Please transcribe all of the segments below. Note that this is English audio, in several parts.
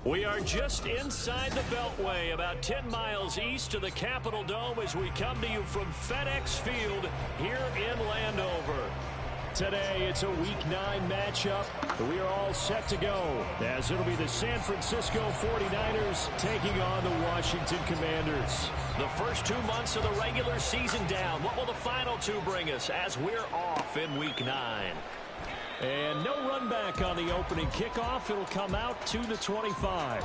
We are just inside the Beltway, about 10 miles east of the Capitol Dome as we come to you from FedEx Field here in Landover. Today, it's a Week 9 matchup. We are all set to go, as it'll be the San Francisco 49ers taking on the Washington Commanders. The first 2 months of the regular season down. What will the final 2 bring us as we're off in Week 9? And no run back on the opening kickoff. It'll come out to the 25.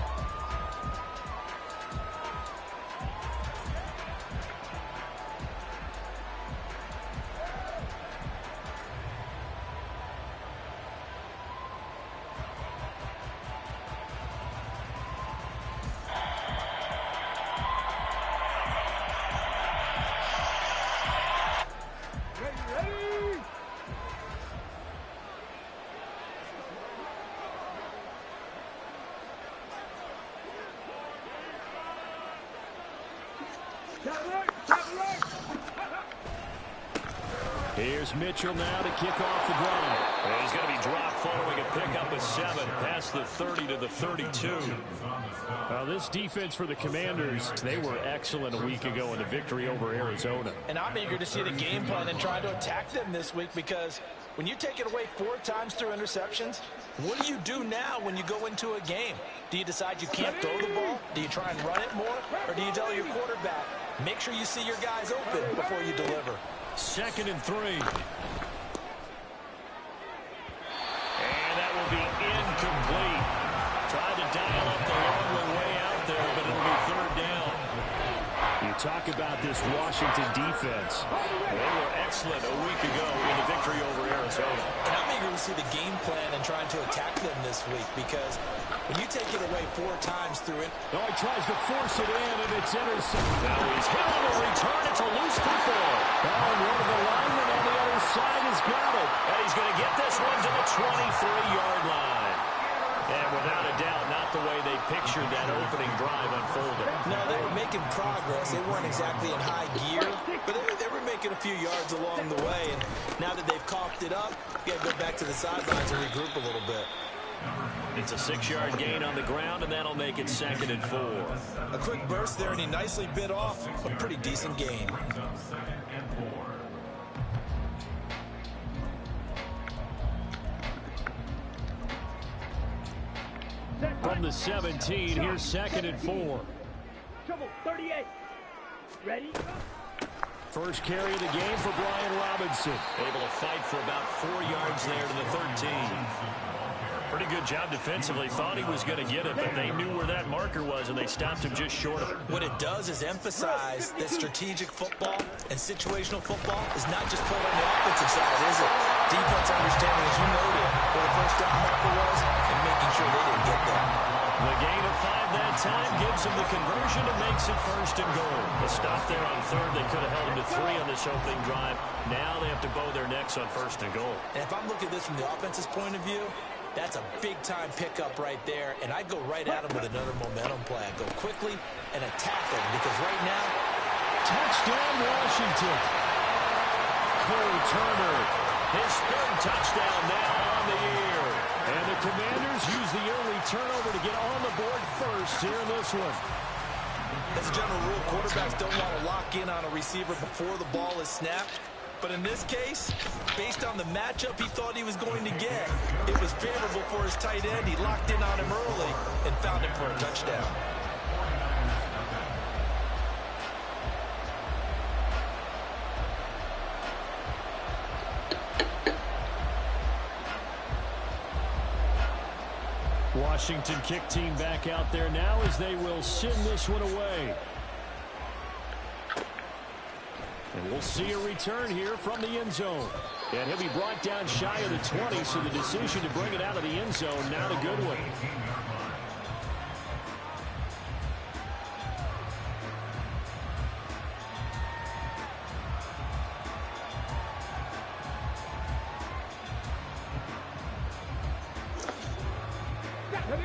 Here's Mitchell now to kick off the drive. And he's going to be dropped following a pickup of 7 past the 30 to the 32. Well, this defense for the Commanders, they were excellent a week ago in the victory over Arizona. And I'm eager to see the game plan and try to attack them this week, because when you take it away 4 times through interceptions, what do you do now when you go into a game? Do you decide you can't throw the ball? Do you try and run it more? Or do you tell your quarterback, make sure you see your guys open before you deliver? 2nd and 3. And that will be incomplete. Tried to dial up the long way out there, but it'll be 3rd down. You talk about this Washington defense. They were excellent a week ago in the victory over Arizona. And I'm eager to see the game plan and trying to attack them this week, because when you take it away 4 times through it. Oh, he tries to force it in, and it's intercepted. Now he's hit on a return. It's a loose football. Oh, and one of the linemen on the other side has got it. And he's going to get this one to the 23-yard line. And without a doubt, not the way they pictured that opening drive unfolding. No, they were making progress. They weren't exactly in high gear, but they were making a few yards along the way. And now that they've coughed it up, you got to go back to the sidelines and regroup a little bit. It's a 6-yard gain on the ground, and that'll make it 2nd and 4. A quick burst there, and he nicely bit off a pretty decent gain. From the 17, here's 2nd and 4. Trouble, 38. Ready? First carry of the game for Brian Robinson. Able to fight for about 4 yards there to the 13. Pretty good job defensively. Thought he was going to get it, but they knew where that marker was, and they stopped him just short of it. What it does is emphasize that strategic football and situational football is not just played on the offensive side, is it? Defense understanding, as you noted, where the first down marker was and making sure they didn't get there. The gain of 5 that time gives him the conversion and makes it 1st and goal. A stop there on 3rd. They could have held him to 3 on this opening drive. Now they have to bow their necks on 1st and goal. And if I'm looking at this from the offense's point of view, that's a big-time pickup right there, and I'd go right at him with another momentum play. I'd go quickly and attack him, because right now, touchdown Washington. Cole Turner, his 3rd touchdown now on the year. And the Commanders use the early turnover to get on the board first here in this one. As a general rule, quarterbacks don't want to lock in on a receiver before the ball is snapped. But in this case, based on the matchup he thought he was going to get, it was favorable for his tight end. He locked in on him early and found him for a touchdown. Washington kick team back out there now as they will send this one away. And we'll see a return here from the end zone. And he'll be brought down shy of the 20, so the decision to bring it out of the end zone, not a good one.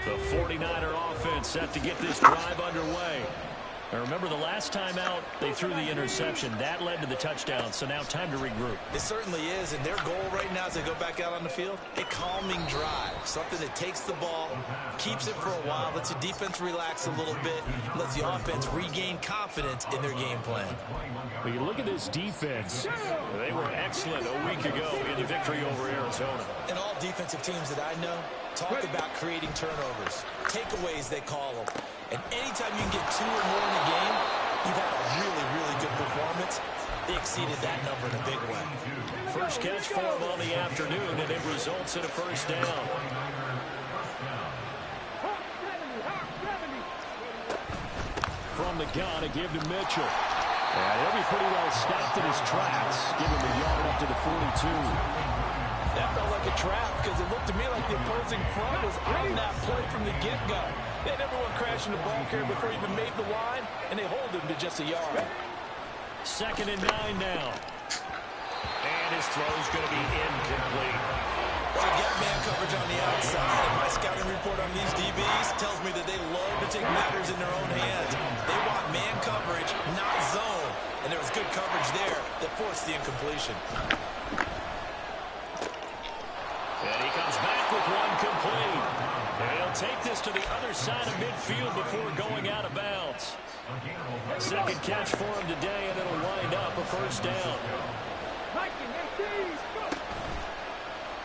The 49er offense set to get this drive underway. Now remember, the last time out, they threw the interception. That led to the touchdown, so now time to regroup. It certainly is, and their goal right now as they go back out on the field, a calming drive, something that takes the ball, keeps it for a while, lets the defense relax a little bit, lets the offense regain confidence in their game plan. Well, you look at this defense. They were excellent a week ago in the victory over Arizona. And all defensive teams that I know talk about creating turnovers, takeaways they call them. And anytime you can get 2 or more in a game, you've had a really, really good performance. They exceeded that number in a big way. First catch for him on the afternoon, and it results in a first down. From the gun, a give to Mitchell. And he'll be pretty well stopped in his tracks. Give him a yard up to the 42. That felt like a trap because it looked to me like the opposing front was on that play from the get-go. They had everyone crashing the ball carrier before he even made the line, and they hold him to just a yard. 2nd and 9 now. And his throw's going to be incomplete. Well, get man coverage on the outside, and my scouting report on these DBs tells me that they love to take matters in their own hands. They want man coverage, not zone. And there was good coverage there that forced the incompletion. And he comes back with one complete. And he'll take this to the other side of midfield before going out of bounds. 2nd catch for him today, and it'll wind up a first down.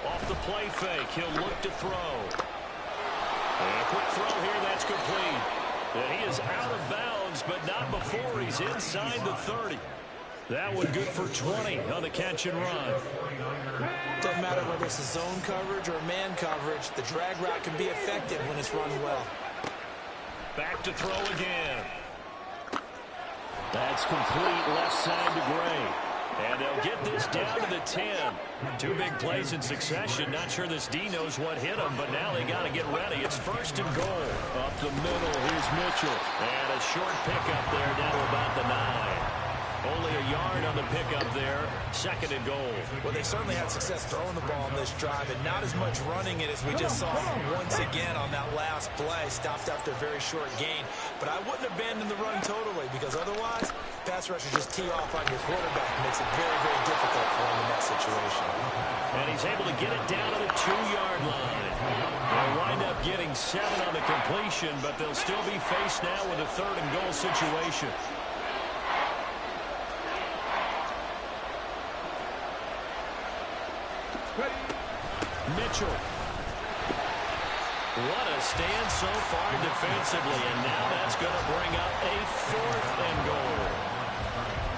Off the play fake, he'll look to throw. And a quick throw here, that's complete. And he is out of bounds, but not before he's inside the 30. That one good for 20 on the catch and run. Doesn't matter whether it's a zone coverage or man coverage, the drag route can be effective when it's run well. Back to throw again. That's complete, left side to Gray. And they'll get this down to the 10. 2 big plays in succession. Not sure this D knows what hit him, but now they got to get ready. It's 1st and goal. Up the middle, here's Mitchell. And a short pickup there down to about the 9. Only a yard on the pickup there. 2nd and goal. Well, they certainly had success throwing the ball on this drive, and not as much running it as we just saw once again on that last play. Stopped after a very short gain. But I wouldn't abandon the run totally, because otherwise, pass rushers just tee off on your quarterback. It makes it very, very difficult for him in that situation. And he's able to get it down to the 2-yard line. They'll wind up getting 7 on the completion, but they'll still be faced now with a 3rd and goal situation. Mitchell. What a stand so far defensively, and now that's going to bring up a 4th and goal.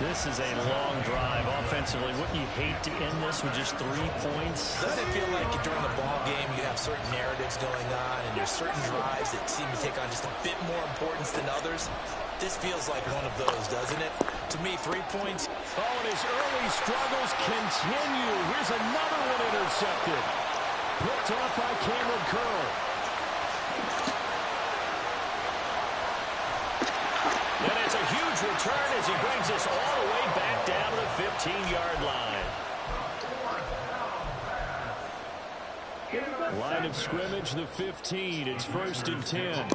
This is a long drive offensively. Wouldn't you hate to end this with just 3 points? Doesn't it feel like during the ball game you have certain narratives going on and there's certain drives that seem to take on just a bit more importance than others? This feels like one of those, doesn't it? To me, 3 points. Oh, and his early struggles continue. Here's another one intercepted. Picked off by Cameron Curl. And it's a huge return as he brings us all the way back down to the 15-yard line. Line of scrimmage, the 15. It's 1st and 10.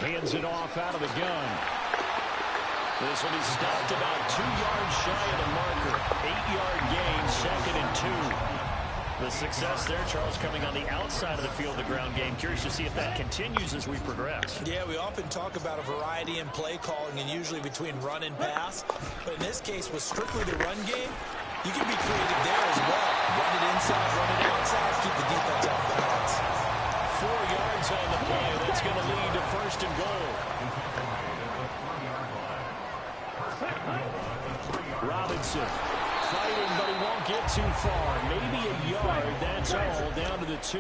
Hands it off out of the gun. This will be stopped about 2 yards shy of the marker. 8-yard gain, 2nd and 2. The success there, Charles, coming on the outside of the field, the ground game. Curious to see if that continues as we progress. Yeah, we often talk about a variety in play calling and usually between run and pass. But in this case, with strictly the run game, you can be creative there as well. Run it inside, run it outside, keep the defense off balance. 4 yards on the play. That's going to lead to 1st and goal. Robinson fighting, but he won't get too far. Maybe a yard. That's all. Down to the 2.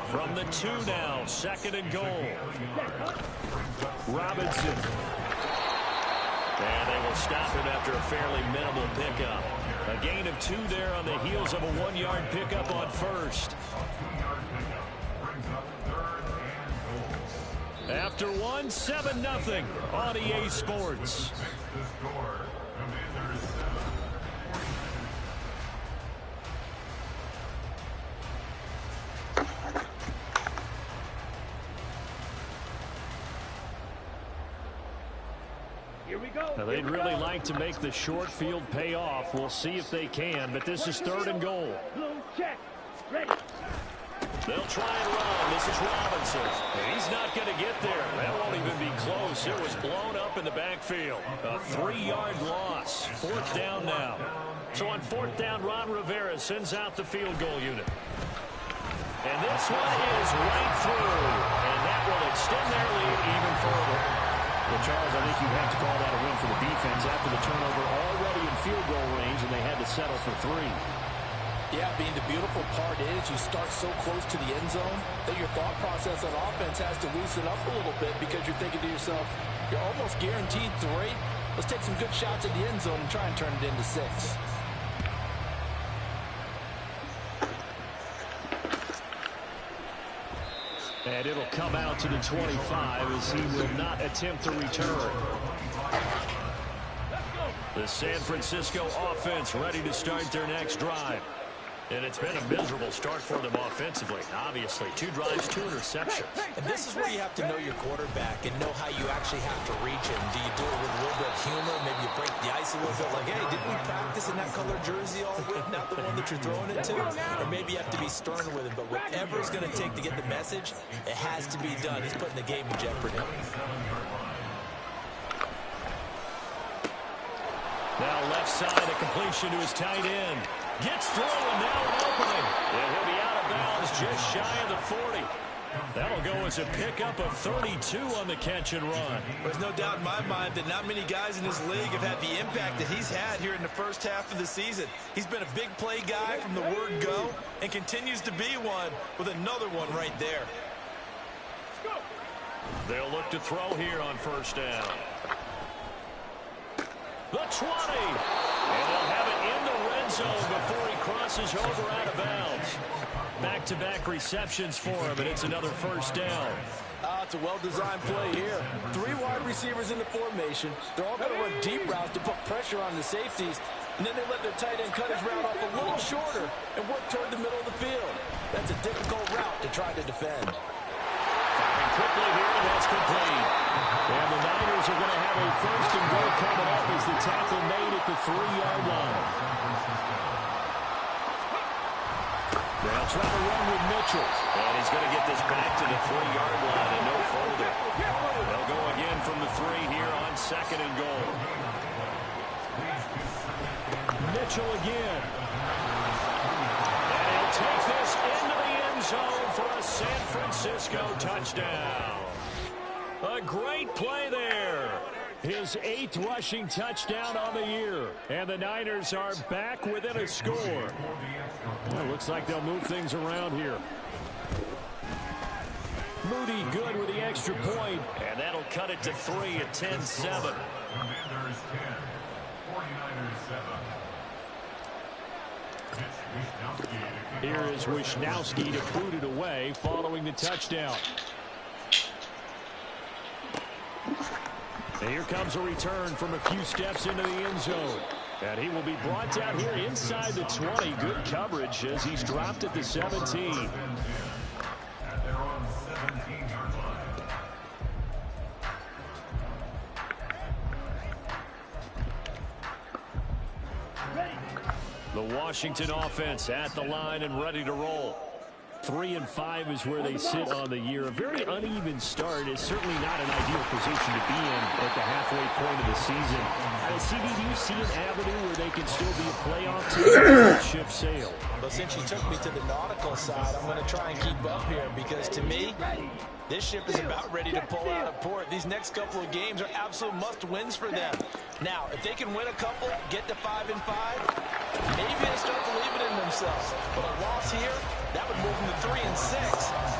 From the 2 now. 2nd and goal. Robinson. And they will stop him after a fairly minimal pickup. A gain of 2 there on the heels of a 1-yard pickup on 1st. After 1, 7-0 on EA Sports. Here we go. Now, they'd really like to make the short field pay off. We'll see if they can, but this is 3rd and goal. Blue, check. Ready. They'll try and run. This is Robinson. And he's not going to get there. That won't even be close. It was blown up in the backfield. A 3-yard loss. 4th down now. So on 4th down, Ron Rivera sends out the field goal unit. And this one is right through. And that will extend their lead even further. Well, Charles, I think you have to call that a win for the defense after the turnover already in field goal range, and they had to settle for 3. Yeah, being the beautiful part is you start so close to the end zone that your thought process on offense has to loosen up a little bit because you're thinking to yourself, you're almost guaranteed 3. Let's take some good shots at the end zone and try and turn it into 6. And it'll come out to the 25 as he will not attempt to return. The San Francisco offense ready to start their next drive. And it's been a miserable start for them offensively. Obviously, 2 drives, 2 interceptions. And this is where you have to know your quarterback and know how you actually have to reach him. Do you do it with a little bit of humor? Maybe you break the ice a little bit like, hey, didn't we practice in that color jersey all week? Not the one that you're throwing it to? Or maybe you have to be stern with him. But whatever it's going to take to get the message, it has to be done. He's putting the game in jeopardy. Now left side, a completion to his tight end. Gets through, and now an opening. And he'll be out of bounds just shy of the 40. That'll go as a pickup of 32 on the catch and run. There's no doubt in my mind that not many guys in this league have had the impact that he's had here in the first half of the season. He's been a big play guy from the word go and continues to be one with another one right there. They'll look to throw here on 1st down. The 20. And they'll have it in the red zone before he crosses over out of bounds. Back-to-back receptions for him, and it's another 1st down. It's a well-designed play here. 3 wide receivers in the formation. They're all going to run deep routes to put pressure on the safeties, and then they let their tight end cut his route off a little shorter and work toward the middle of the field. That's a difficult route to try to defend. Firing quickly here, and that's complete. And the Niners are going to have a 1st and goal coming up as the tackle made at the 3-yard line. They'll try to run with Mitchell. And he's going to get this back to the 3-yard line and no further. They'll go again from the 3 here on 2nd and goal. Mitchell again. And he'll take this into the end zone for a San Francisco touchdown. A great play there. His 8th rushing touchdown on the year. And the Niners are back within a score. Well, looks like they'll move things around here. Moody good with the extra point. And that'll cut it to 3 at 10-7. Here is Wisnowski to boot it away following the touchdown. And here comes a return from a few steps into the end zone. And he will be brought down here inside the 20. Good coverage as he's dropped at the 17. The Washington offense at the line and ready to roll. 3-5 is where they sit on the year. A very uneven start is certainly not an ideal position to be in at the halfway point of the season. CB, do you see an avenue where they can still be a playoff team as ship sail? Well, since you took me to the nautical side, I'm going to try and keep up here because to me, this ship is about ready to pull out of port. These next couple of games are absolute must-wins for them. Now, if they can win a couple, get to 5-5, maybe they start believing in themselves. But a loss here, that would move them to 3-6.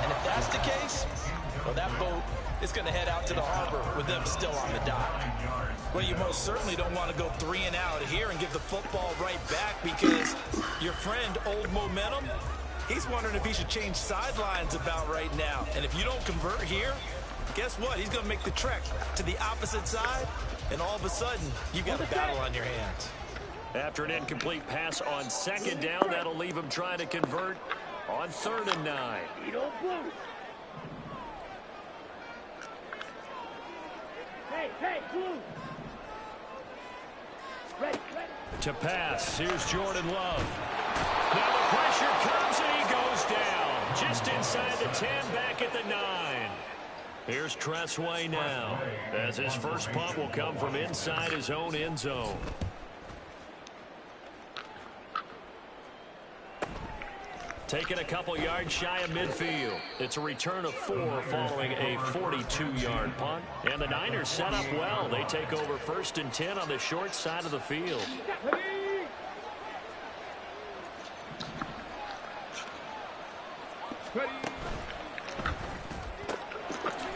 And if that's the case, well, that boat is going to head out to the harbor with them still on the dock. Well, you most certainly don't want to go 3 and out here and give the football right back because your friend, Old Momentum, he's wondering if he should change sidelines about right now. And if you don't convert here, guess what? He's going to make the trek to the opposite side, and all of a sudden, you've got a battle on your hands. After an incomplete pass on 2nd down, that'll leave him trying to convert on 3rd and 9. Hey, Blue. To pass, here's Jordan Love. Now the pressure comes and he goes down. Just inside the 10, back at the 9. Here's Tressway now, as his first punt will come from inside his own end zone. Taking a couple yards shy of midfield. It's a return of 4 following a 42-yard punt. And the Niners set up well. They take over 1st and 10 on the short side of the field.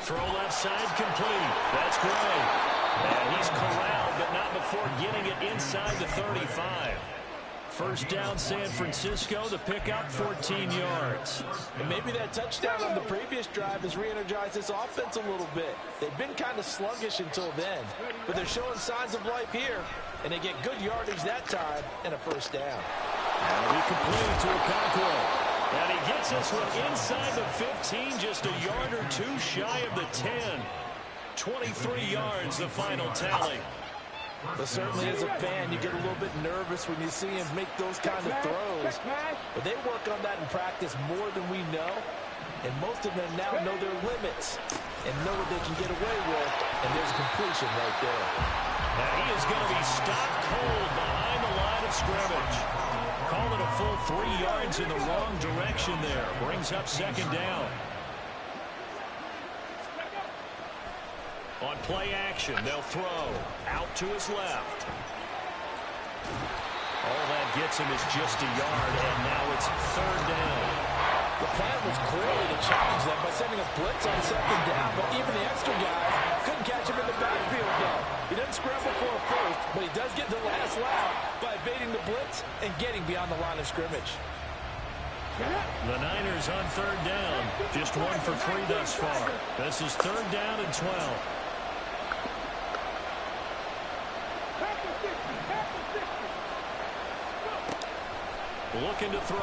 Throw left side complete. That's Gray. And he's corralled, but not before getting it inside the 35. First down, San Francisco. The pickup, 14 yards. And maybe that touchdown on the previous drive has re-energized this offense a little bit. They've been kind of sluggish until then, but they're showing signs of life here, and they get good yardage that time and a first down. And we complete to Okonkwo. And he gets this one inside the 15, just a yard or 2 shy of the 10. 23 yards, the final tally. But certainly as a fan, you get a little bit nervous when you see him make those kind of throws. But they work on that in practice more than we know. And most of them now know their limits and know what they can get away with. And there's a completion right there. Now he is going to be stopped cold behind the line of scrimmage. Call it a full 3 yards in the wrong direction there. Brings up 2nd down. On play action, they'll throw out to his left. All that gets him is just a yard, and now it's 3rd down. The plan was clearly to challenge them by sending a blitz on 2nd down, but even the extra guys couldn't catch him in the backfield, though. He doesn't scramble for a first, but he does get the last lap by evading the blitz and getting beyond the line of scrimmage. The Niners on 3rd down. Just 1 for 3 thus far. This is 3rd down and 12. Looking to throw.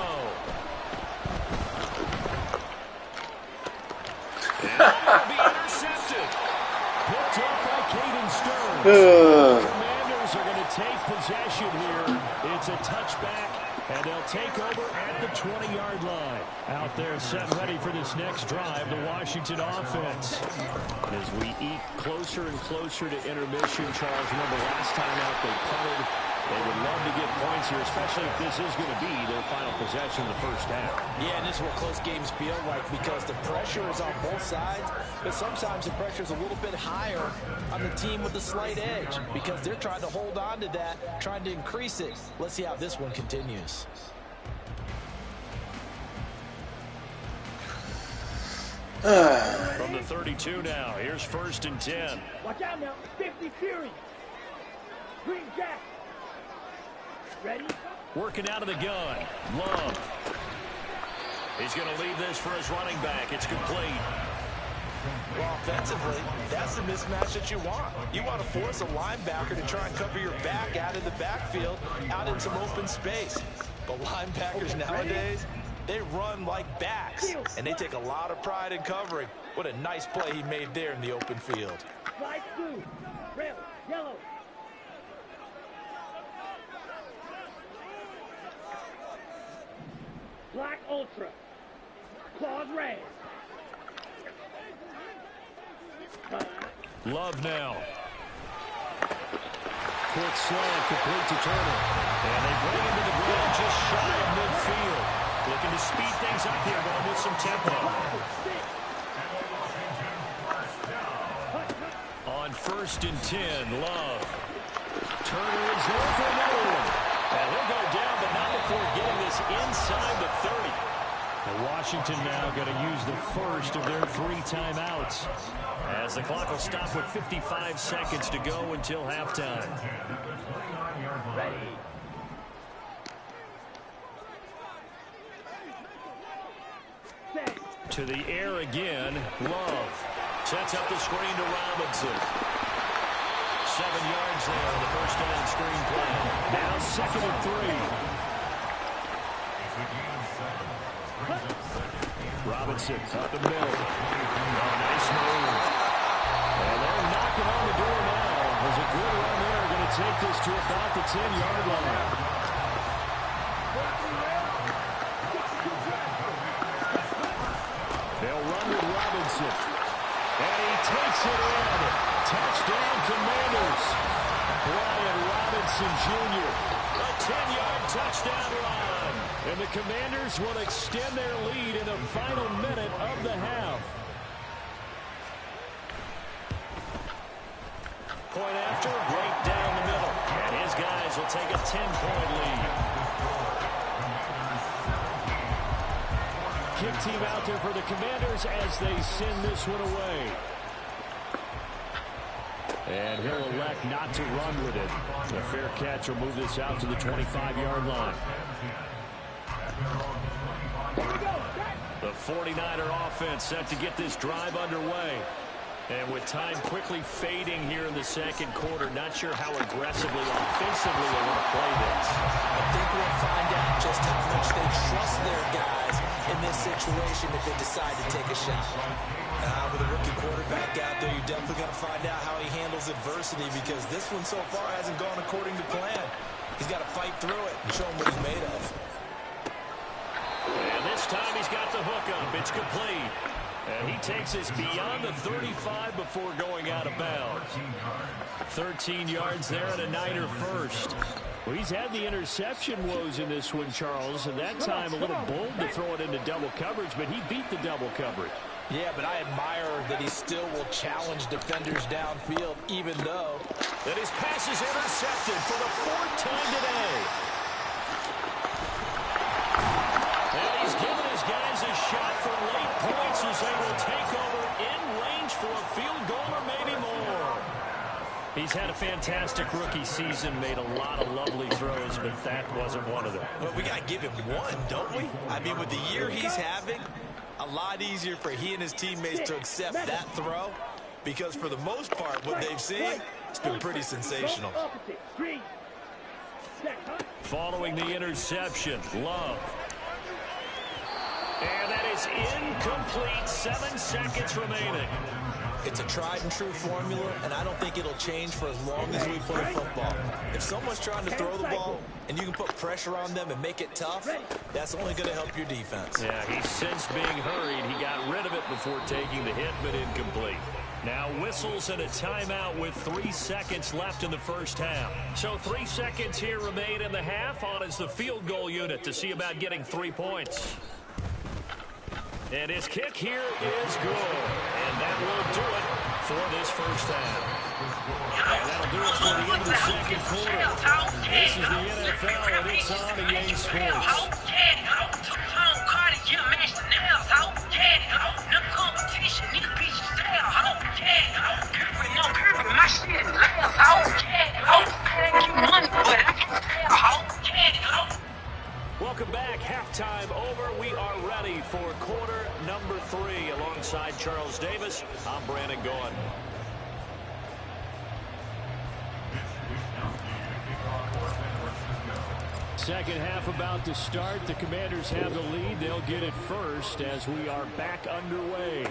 And will be intercepted. Picked up by Caden Stearns. Commanders are going to take possession here. It's a touchback, and they'll take over at the 20-yard line. Out there set ready for this next drive, the Washington offense. As we eat closer and closer to intermission, Charles, remember last time out they punted. They would love to get points here, especially if this is going to be their final possession in the first half. Yeah, and this is what close games feel like because the pressure is on both sides, but sometimes the pressure is a little bit higher on the team with the slight edge because they're trying to hold on to that, trying to increase it. Let's see how this one continues. From the 32 now, here's 1st and 10. Watch out now. 50 series. Green Jack. Ready? Working out of the gun. Love. He's going to leave this for his running back. It's complete. Well, offensively, that's the mismatch that you want. You want to force a linebacker to try and cover your back out of the backfield, out in some open space. But linebackers nowadays, they run like backs, and they take a lot of pride in covering. What a nice play he made there in the open field. Slide through. Red, yellow. Black Ultra. Claws red. Love now. Quick slant complete to Turner. And they bring him to the ground just shy of midfield. Looking to speed things up here, going with some tempo. On 1st and 10, Love. Turner is there for another one. And he'll go down, but not before getting this inside the 30. And Washington now going to use the first of their 3 timeouts, as the clock will stop with 55 seconds to go until halftime. Ready. Set. To the air again, Love. Sets up the screen to Robinson. 7 yards there on the first down screen play. Now 2nd and 3. Robinson up the middle. Oh, nice move. And they're knocking on the door now. There's a good run there. Going to will take this to about the 10-yard line. They'll run with Robinson. And he takes it in. Touchdown, Commanders. Brian Robinson Jr. A 10-yard touchdown run. And the Commanders will extend their lead in the final minute of the half. Point after, right down the middle. And his guys will take a 10-point lead. Kick team out there for the Commanders as they send this one away. And he'll elect not to run with it. A fair catch will move this out to the 25-yard line. The 49er offense set to get this drive underway. And with time quickly fading here in the second quarter, not sure how aggressively, offensively they want to play this. I think we'll find out just how much they trust their guys in this situation if they decide to take a shot. With a rookie quarterback out there, you're definitely going to find out how he handles adversity because this one so far hasn't gone according to plan. He's got to fight through it and show him what he's made of. And this time he's got the hook up. It's complete. And he takes us beyond the 35 before going out of bounds. 13 yards there and a Niner first. Well, he's had the interception woes in this one, Charles, and that time a little bold to throw it into double coverage, but he beat the double coverage. Yeah, but I admire that he still will challenge defenders downfield, even though that his pass is intercepted for the fourth time today. And he's given his guys a shot for late points as they will take over in range for a field goal or maybe more. He's had a fantastic rookie season, made a lot of lovely throws, but that wasn't one of them. Well, we got to give him one, don't we? I mean, with the year he's having, a lot easier for he and his teammates to accept that throw because for the most part, what they've seen, it's been pretty sensational. Following the interception, Love. And that is incomplete. 7 seconds remaining. It's a tried-and-true formula, and I don't think it'll change for as long as we play football. If someone's trying to throw the ball and you can put pressure on them and make it tough, that's only going to help your defense. Yeah, he sensed being hurried. He got rid of it before taking the hit, but incomplete. Now whistles and a timeout with 3 seconds left in the first half. So 3 seconds here remain in the half. On is the field goal unit to see about getting 3 points. And his kick here is good. And that will do it for this first half. And that'll do it for the end of the second quarter. This is the NFL, and it's on EA Sports. Welcome back. Halftime over. We are ready for quarter number 3. Alongside Charles Davis, I'm Brandon Gaughan. Second half about to start. The Commanders have the lead. They'll get it first as we are back underway.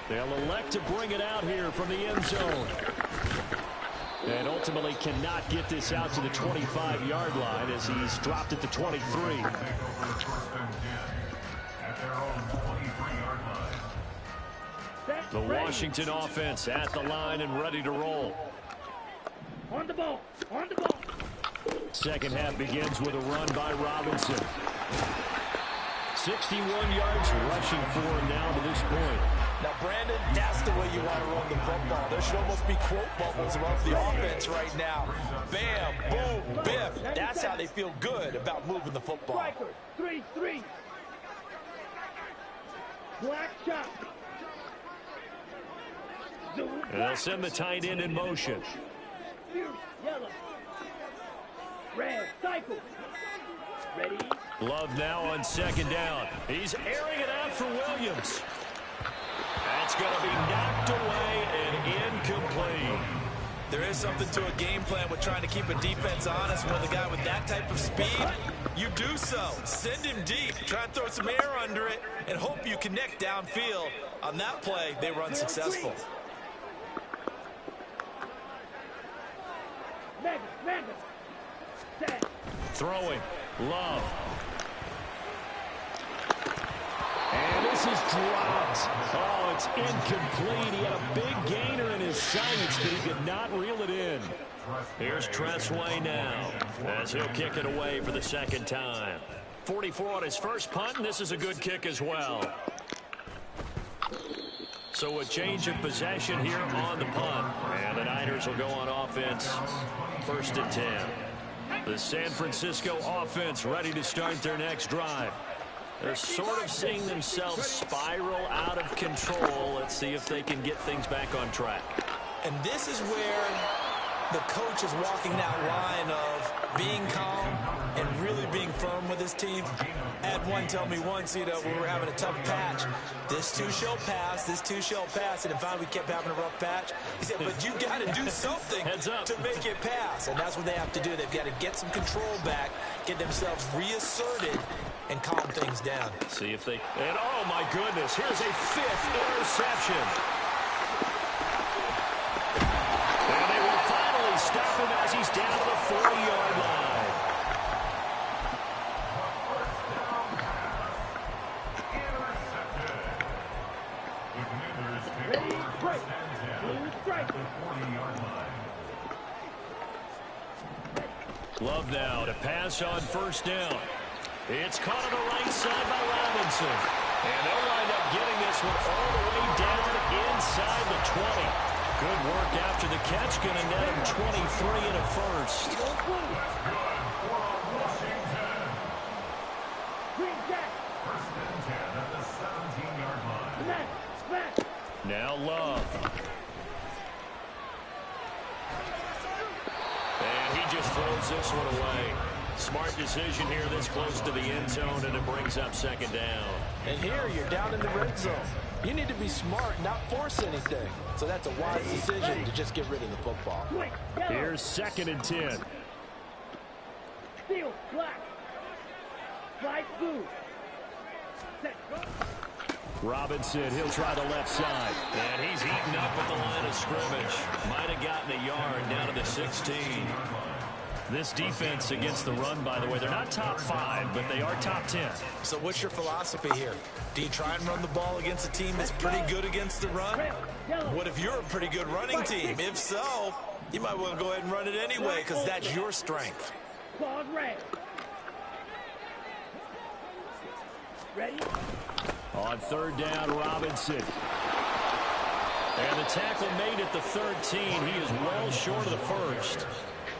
They'll elect to bring it out here from the end zone. And ultimately cannot get this out to the 25-yard line as he's dropped at the 23. The Washington offense at the line and ready to roll. On the ball. On the ball. Second half begins with a run by Robinson. 61 yards rushing for him now to this point. Now, Brandon, that's the way you want to run the football. There should almost be quote bubbles above the offense right now. Bam, boom, biff. That's how they feel good about moving the football. Striker, 3-3. Black shot. And they'll send the tight end in motion. Yellow. Red, cycle. Ready. Love now on second down. He's airing it out for Williams. That's going to be knocked away and incomplete. There is something to a game plan with trying to keep a defense honest. When the guy with that type of speed, you do so. Send him deep. Try and throw some air under it and hope you connect downfield. On that play, they were unsuccessful. Mega. Set. Throwing. Love. And this is dropped. Oh, it's incomplete. He had a big gainer in his sights, but he could not reel it in. Here's Tressway now, as he'll kick it away for the second time. 44 on his first punt, and this is a good kick as well. So a change of possession here on the punt. And the Niners will go on offense. 1st and 10. The San Francisco offense ready to start their next drive. They're sort of seeing themselves spiral out of control. Let's see if they can get things back on track. And this is where the coach is walking that line of being calm and really being firm with his team. I had one tell me once, when we were having a tough patch, this too shall pass, and finally we kept having a rough patch. He said, but you got to do something to make it pass, and that's what they have to do. They've got to get some control back, get themselves reasserted, and calm things down. See if they, and oh my goodness, here's a 5th interception. And they will finally stop him as he's down to the 40-yard line. Ready, break. Blue strike. Love now to pass on 1st down. It's caught on the right side by Robinson. And they'll wind up getting this one all the way down inside the 20. Good work after the catch. Going to net him 23 and a first. Green Jack. 1st and 10 at the 17-yard line. Smash. Now Love. And he just throws this one away. Smart decision here this close to the end zone, and it brings up 2nd down. And here you're down in the red zone. You need to be smart, not force anything. So that's a wise decision to just get rid of the football. Quick. Yellow. Here's 2nd and 10. Steel. Black. Fly blue. Set. Robinson, he'll try the left side. And he's eaten up at the line of scrimmage. Might have gotten a yard down to the 16. This defense against the run, by the way, they're not top 5, but they are top 10. So what's your philosophy here? Do you try and run the ball against a team that's pretty good against the run? What if you're a pretty good running team? If so, you might want to go ahead and run it anyway because that's your strength. Claws red. Ready? On 3rd down, Robinson. And the tackle made at the 13. He is well short of the first.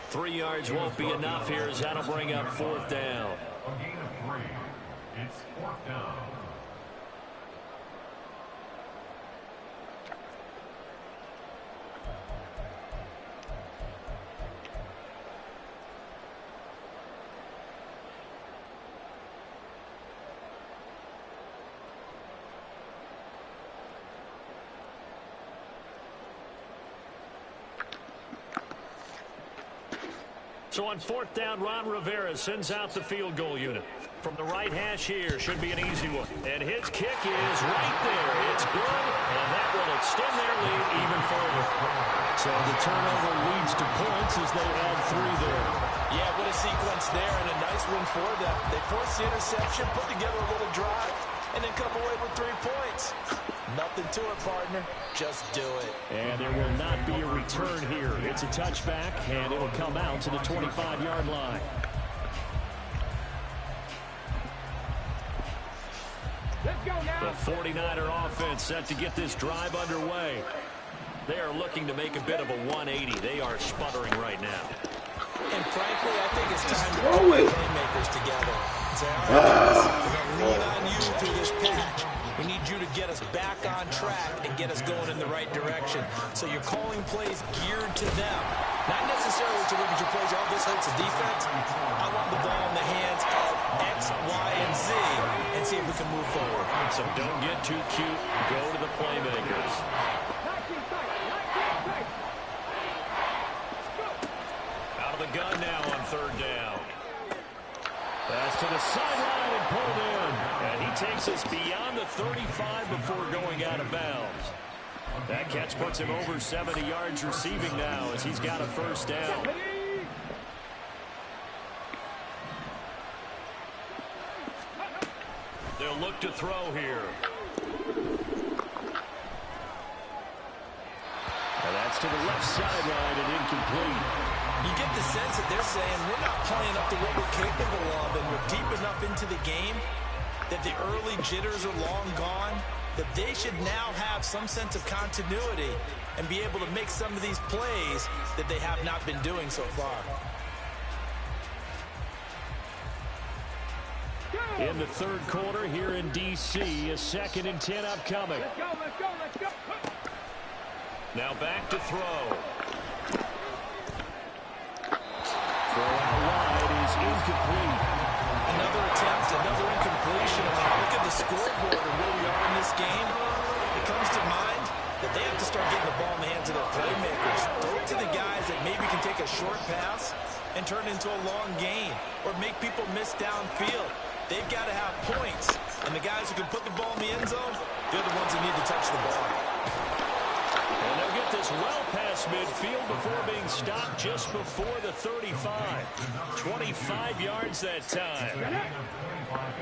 3 yards won't be enough here as that'll bring up 4th down. A gain of 3. It's 4th down. So on 4th down, Ron Rivera sends out the field goal unit. From the right hash here, should be an easy one. And his kick is right there. It's good, and that will extend their lead even further. So the turnover leads to points as they add 3 there. Yeah, what a sequence there, and a nice one for them. They forced the interception, put together a little drive, and then come away with 3 points. Nothing to it, partner. Just do it. And there will not be a return here. It's a touchback, and it will come out to the 25-yard line. Let's go now. The 49er offense set to get this drive underway. They are looking to make a bit of a 180. They are sputtering right now. And frankly, I think it's time to put the playmakers together. Say, all right, guys, we're going to lean on you through this patch. We need you to get us back on track and get us going in the right direction. So you're calling plays geared to them. Not necessarily to look at your plays, oh, this hurts the defense. I want the ball in the hands of X, Y, and Z and see if we can move forward. So don't get too cute. Go to the playmakers. Out of the gun now on 3rd down. Pass to the sideline and pulled in. And he takes us beyond the 35 before going out of bounds. That catch puts him over 70 yards receiving now as he's got a 1st down. back to throw here. And that's to the left sideline and incomplete. You get the sense that they're saying we're not playing up to what we're capable of, and we're deep enough into the game that the early jitters are long gone, that they should now have some sense of continuity and be able to make some of these plays that they have not been doing so far. In the third quarter here in D.C., a 2nd and 10 upcoming. Let's go, let's go, let's go. Now back to throw. Throw out wide is incomplete. Another attempt, another incompletion. And when I look at the scoreboard and where we are in this game, it comes to mind that they have to start getting the ball in the hands of their playmakers. Throw it to the guys that maybe can take a short pass and turn it into a long gain or make people miss downfield. They've got to have points. And the guys who can put the ball in the end zone, they're the ones who need to touch the ball. And they'll get this well past midfield before being stopped just before the 35. 25 yards that time. 25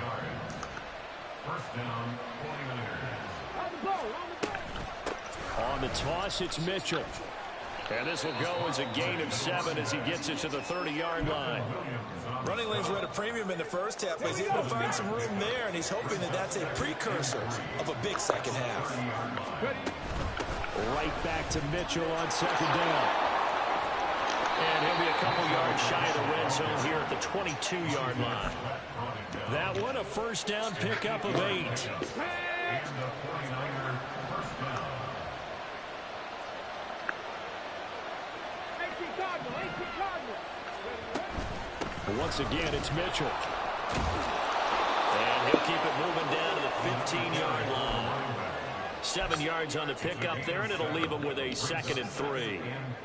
yards. First down, 49ers. On the ball, on the ball. On the toss, it's Mitchell. And this will go as a gain of 7 as he gets it to the 30-yard line. Running lanes were at a premium in the first half, but he's able to find some room there, and he's hoping that that's a precursor of a big second half. Right back to Mitchell on 2nd down. And he'll be a couple yards shy of the red zone here at the 22-yard line. That one, a first down pickup of 8. And the 49er first down. Once again, it's Mitchell. And he'll keep it moving down to the 15-yard line. 7 yards on the pickup there, and it'll leave him with a 2nd and 3.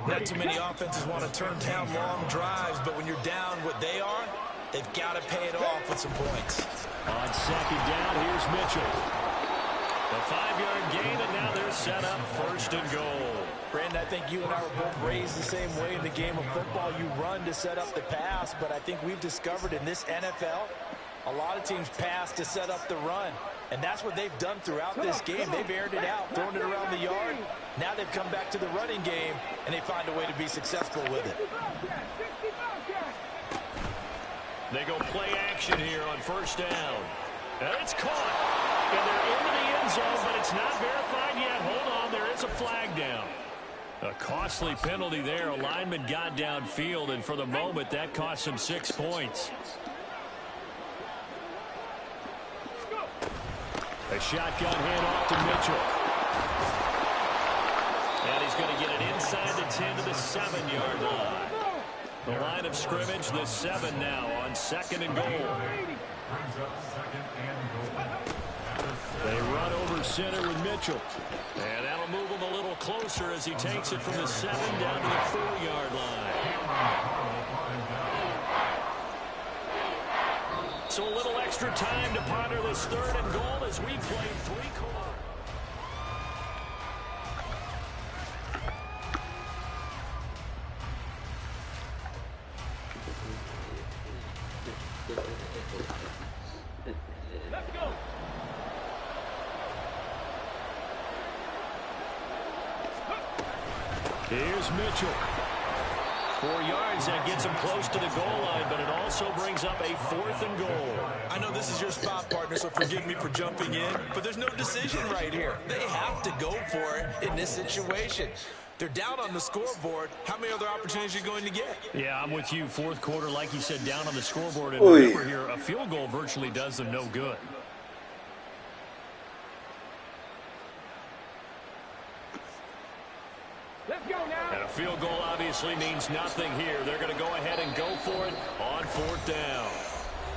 Not too many offenses want to turn down long drives, but when you're down what they are, they've got to pay it off with some points. On 2nd down, here's Mitchell. A 5-yard gain, and now they're set up 1st and goal. Brandon, I think you and I were both raised the same way in the game of football. You run to set up the pass, but I think we've discovered in this NFL, a lot of teams pass to set up the run. And that's what they've done throughout this game. They've aired it out, thrown it around the yard. Now they've come back to the running game, and they find a way to be successful with it. They go play action here on 1st down. And it's caught. And they're into the end zone, but it's not verified yet. Hold on, there is a flag down. A costly penalty there. A lineman got downfield, and for the moment, that cost him 6 points. A shotgun handoff to Mitchell. And he's going to get it inside the 10 to the 7-yard line. The line of scrimmage, the 7 now on 2nd and goal. Brings up 2nd and goal. They run over center with Mitchell. And that'll move him a little closer as he takes it from the 7 down to the 4-yard line. So a little extra time to ponder this 3rd and goal as we play 3 quarters. Let's go. Here's Mitchell. 4 yards, that gets him close to the goal line, but it also brings up a 4th and goal. I know this is your spot, partner, so forgive me for jumping in, but there's no decision right here. They have to go for it in this situation. They're down on the scoreboard. How many other opportunities are you going to get? Yeah, I'm with you. 4th quarter, like you said, down on the scoreboard. And remember here, a field goal virtually does them no good. Let's go now. And a field goal obviously means nothing here. They're going to go ahead and go for it on 4th down.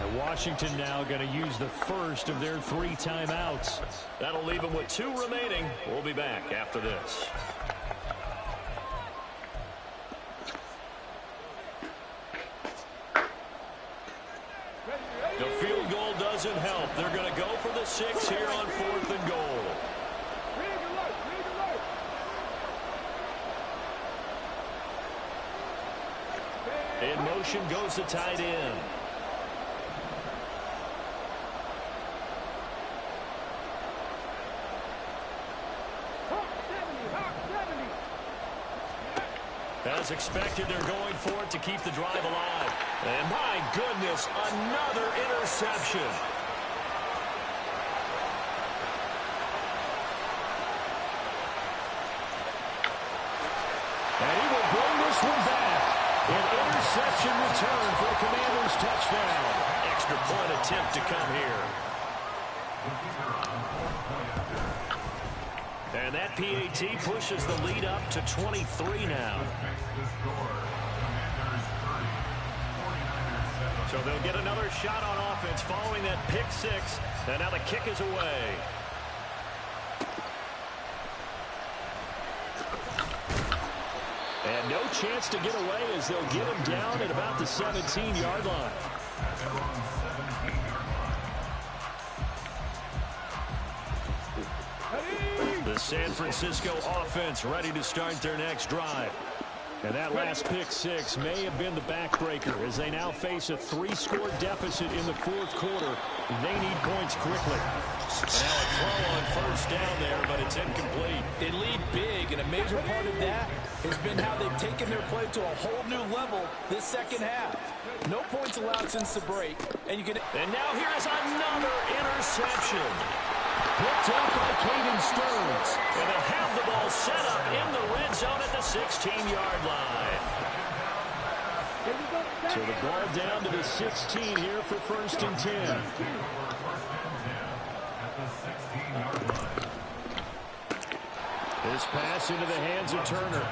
And Washington now going to use the first of their 3 timeouts. That'll leave them with 2 remaining. We'll be back after this. The field goal doesn't help. They're going to go for the 6 here on 4th and goal. Rig alert, rig alert. In motion goes the tight end. As expected, they're going for it to keep the drive alive. And my goodness, another interception. And he will bring this one back. An interception return for a Commanders touchdown. Extra point attempt to come here. And that PAT pushes the lead up to 23 now. So they'll get another shot on offense following that pick six. And now the kick is away. And no chance to get away as they'll get him down at about the 17-yard line. The San Francisco offense ready to start their next drive. And that last pick six may have been the backbreaker as they now face a 3-score deficit in the fourth quarter. They need points quickly. And now a throw on first down there, but it's incomplete. They lead big, and a major part of that has been how they've taken their play to a whole new level this second half. No points allowed since the break. And now here is another interception. Picked up by Caden Stearns. And they'll have the ball set up in the red zone at the 16-yard line. So the ball down to the 16 here for 1st and 10. This pass into the hands of Turner.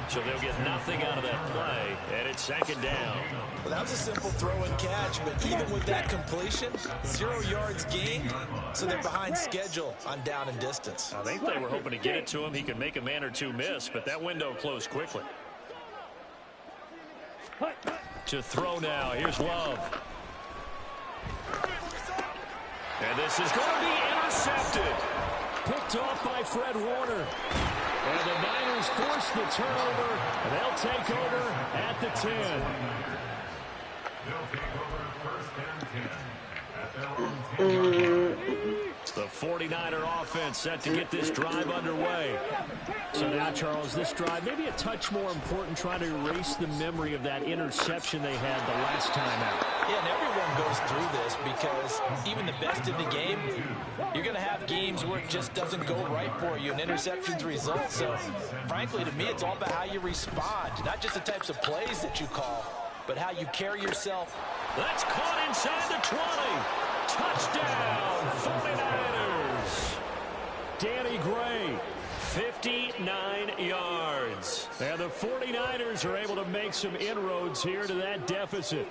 So they'll get nothing out of that play, and it's 2nd down. Well, that was a simple throw and catch, but even with that completion, 0 yards gained, so they're behind schedule on down and distance. I think they were hoping to get it to him. He could make a man or two miss, but that window closed quickly. To throw now, here's Love. And this is going to be intercepted. Picked off by Fred Warner. And the Niners force the turnover, and they'll take over at the 10. They'll take over 1st and 10 at their own 10-yard line. The 49er offense set to get this drive underway. So now, Charles, this drive maybe a touch more important, trying to erase the memory of that interception they had the last time out. Yeah, and everyone goes through this because even the best in the game, you're going to have games where it just doesn't go right for you, and interceptions result. So, frankly, to me, it's all about how you respond, not just the types of plays that you call, but how you carry yourself. That's caught inside the 20. Touchdown, 49ers. Danny Gray, 59 yards. And the 49ers are able to make some inroads here to that deficit.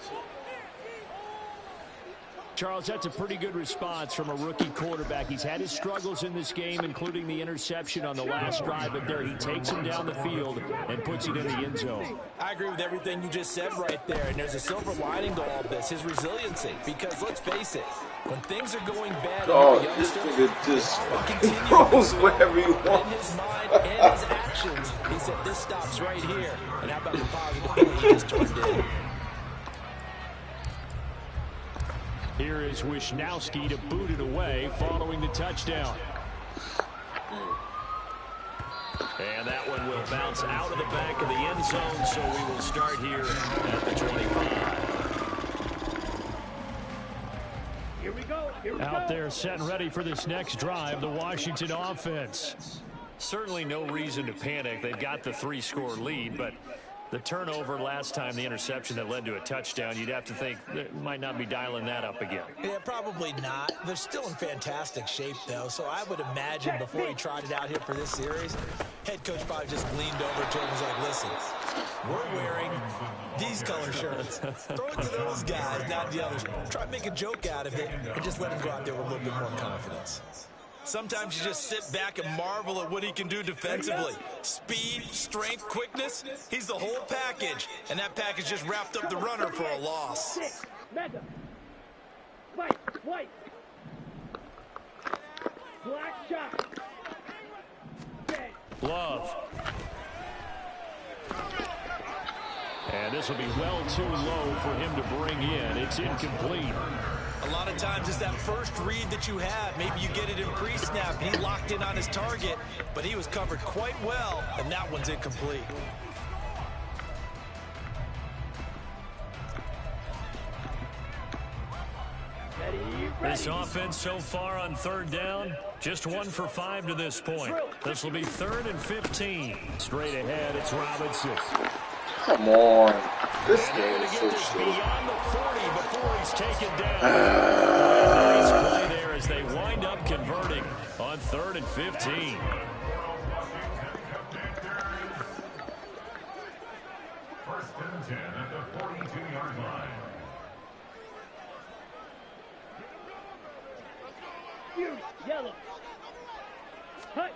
Charles, that's a pretty good response from a rookie quarterback. He's had his struggles in this game, including the interception on the last drive, but there he takes him down the field and puts it in the end zone. I agree with everything you just said right there, and there's a silver lining to all of this, his resiliency. Because let's face it, when things are going bad, this nigga just throws wherever you want. In his mind and his actions, he said, this stops right here. And how about the positive play he just turned in? Here is Wisnowski to boot it away following the touchdown. And that one will bounce out of the back of the end zone, so we will start here at the 25. Here we go. Out there set and ready for this next drive, the Washington offense. Certainly no reason to panic. They've got the 3-score lead, but the turnover last time, the interception that led to a touchdown, you'd have to think they might not be dialing that up again. Yeah, probably not. They're still in fantastic shape, though, so I would imagine before he tried it out here for this series, head coach probably just leaned over to him and was like, listen, we're wearing these color shirts. Throw it to those guys, not the others. Try to make a joke out of it and just let him go out there with a little bit more confidence. Sometimes you just sit back and marvel at what he can do defensively. Speed, strength, quickness, he's the whole package. And that package just wrapped up the runner for a loss. Mega. White. Black shot. Love. And this will be well too low for him to bring in. It's incomplete. A lot of times it's that first read that you have. Maybe you get it in pre-snap. He locked in on his target, but he was covered quite well, and that one's incomplete. This offense so far on third down, just 1 for 5 to this point. This will be 3rd and 15. Straight ahead, it's Robinson. Come on. This game is so slow. Beyond the 40 before he's taken down. Nice play there as they wind up converting on 3rd and 15. First and 10 at the 42-yard line. Yellow. Hut.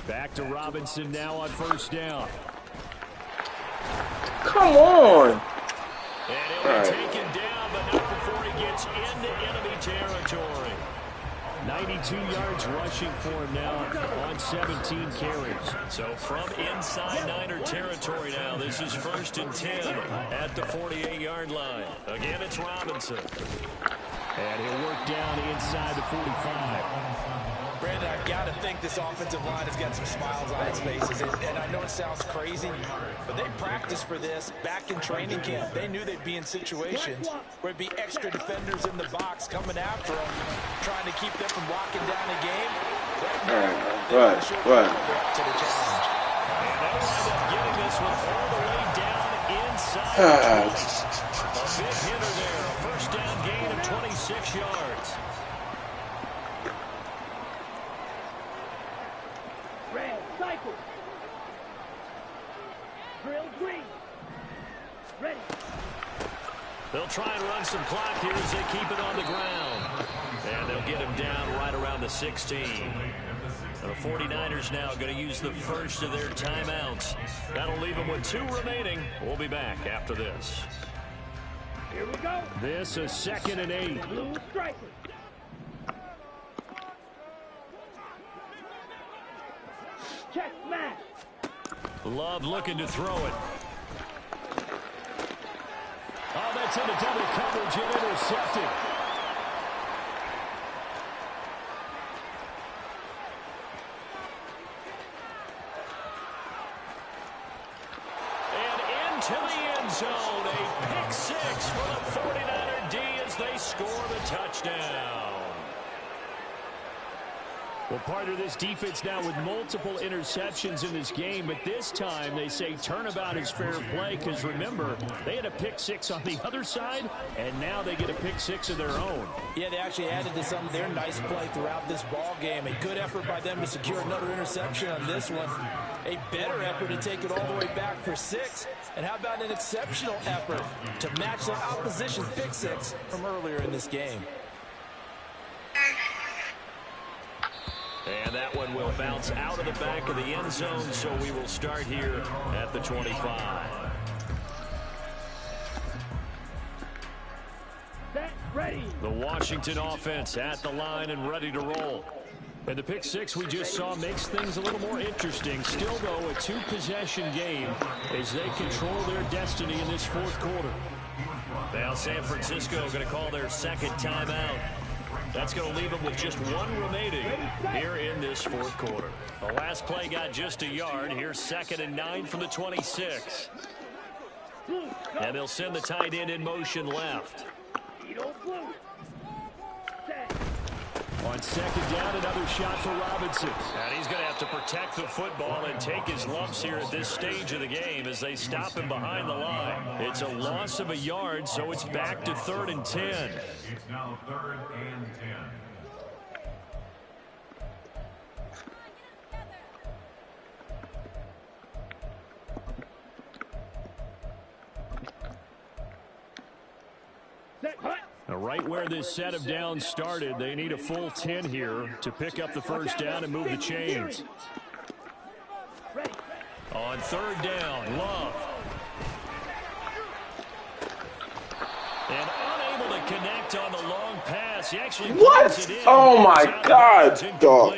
Back to Robinson now on 1st down. Come on. And he'll be taken down, but not before he gets into enemy territory. 92 yards rushing for him now on 17 carries. So from inside Niner territory now, this is 1st and 10 at the 48-yard line. Again, it's Robinson. And he'll work down inside the 45. Brandon, I've got to think this offensive line has got some smiles on its faces. And I know it sounds crazy, but they practiced for this back in training camp. They knew they'd be in situations where it'd be extra defenders in the box coming after them, trying to keep them from locking down the game. Right. To the challenge. And they'll wind up getting this one all the way down inside. A big hitter there. A 1st down gain of 26 yards. Red, cycle. Drill green. Ready. They'll try and run some clock here as they keep it on the ground. And they'll get him down right around the 16. The 49ers now going to use the first of their timeouts. That'll leave them with 2 remaining. We'll be back after this. Here we go. This is 2nd and 8. Blue striker. Check smash. Love looking to throw it. Oh, that's into double coverage and intercepted. And into the end zone. A pick 6 for the 49er D as they score the touchdown. Well, part of this defense now with multiple interceptions in this game, but this time they say turnabout is fair play because, remember, they had a pick 6 on the other side, and now they get a pick 6 of their own. Yeah, they actually added to some of their nice play throughout this ball game. A good effort by them to secure another interception on this one. A better effort to take it all the way back for 6. And how about an exceptional effort to match their opposition's pick 6 from earlier in this game? And that one will bounce out of the back of the end zone, so we will start here at the 25. Set, ready. The Washington offense at the line and ready to roll. And the pick 6 we just saw makes things a little more interesting. Still, though, a 2-possession game as they control their destiny in this 4th quarter. Now San Francisco going to call their 2nd timeout. That's going to leave them with just 1 remaining here in this 4th quarter. The last play got just a yard. Here's 2nd and 9 from the 26. And they'll send the tight end in motion left. On 2nd down, another shot for Robinson. And he's going to have to protect the football and take his lumps here at this stage of the game as they stop him behind the line. It's a loss of a yard, so it's back to 3rd and 10. It's now 3rd and 10. Set, hut. Now, right where this set of downs started, they need a full 10 here to pick up the 1st down and move the chains. Ready. On 3rd down, Love. And unable to connect on the long pass. He actually What? it in. Oh my God, dog.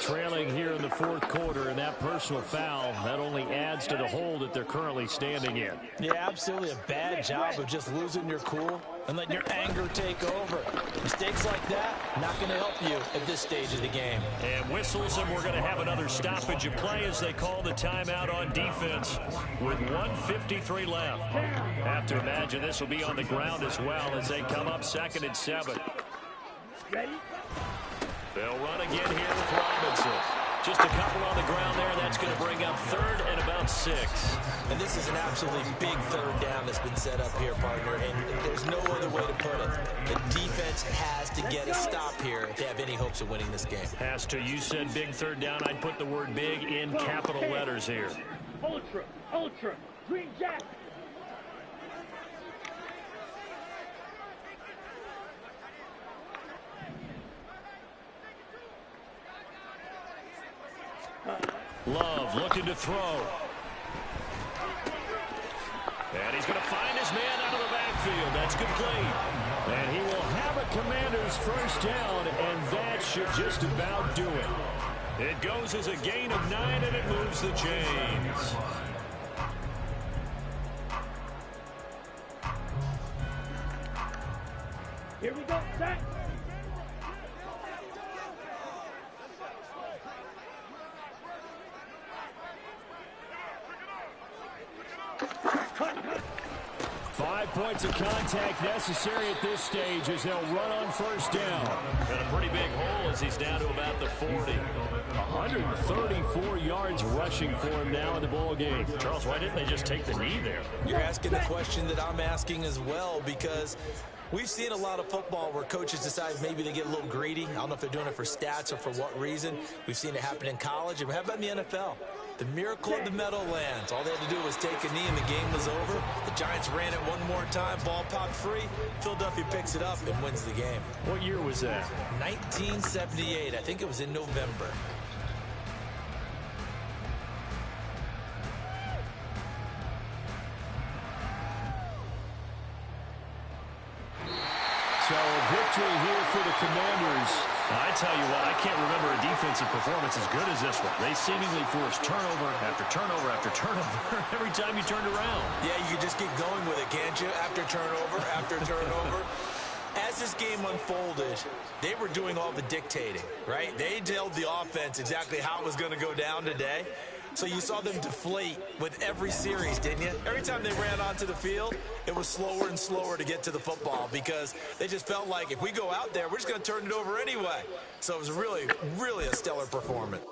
Trailing here in the the fourth quarter, and that personal foul, that only adds to the hole that they're currently standing in. Yeah, absolutely a bad job of just losing your cool and letting your anger take over. Mistakes like that, not going to help you at this stage of the game. And whistles, and we're going to have another stoppage of play as they call the timeout on defense with 1:53 left. Have to imagine this will be on the ground as well as they come up 2nd and 7. Ready? They'll run again here with Robinson. Just a couple on the ground there. That's going to bring up 3rd and about 6. And this is an absolutely big 3rd down that's been set up here, partner, and there's no other way to put it. The defense has to get a stop here if they have any hopes of winning this game. Has to. You said big 3rd down. I'd put the word big in capital letters here. Ultra, ultra, green jacket. Love looking to throw. And he's going to find his man out of the backfield. That's complete. And he will have a Commanders first down, and that should just about do it. It goes as a gain of 9, and it moves the chains. Here we go, set. Cut, cut. 5 points of contact necessary at this stage as they'll run on first down. And a pretty big hole as he's down to about the 40. 134 yards rushing for him now in the ball game. Charles, why didn't they just take the knee there? You're asking the question that I'm asking as well, because we've seen a lot of football where coaches decide maybe they get a little greedy. I don't know if they're doing it for stats or for what reason. We've seen it happen in college. And how about in the NFL? The miracle of the Meadowlands. All they had to do was take a knee and the game was over. The Giants ran it one more time. Ball popped free. Philadelphia picks it up and wins the game. What year was that? 1978. I think it was in November. So victory here for the Commanders. I tell you what, I can't remember a defensive performance as good as this one. They seemingly forced turnover after turnover after turnover every time you turned around. Yeah, you can just keep going with it, can't you? After turnover, after turnover. As this game unfolded, they were doing all the dictating, right? They told the offense exactly how it was going to go down today. So you saw them deflate with every series, didn't you? Every time they ran onto the field, it was slower and slower to get to the football because they just felt like if we go out there, we're just going to turn it over anyway. So it was really, really a stellar performance.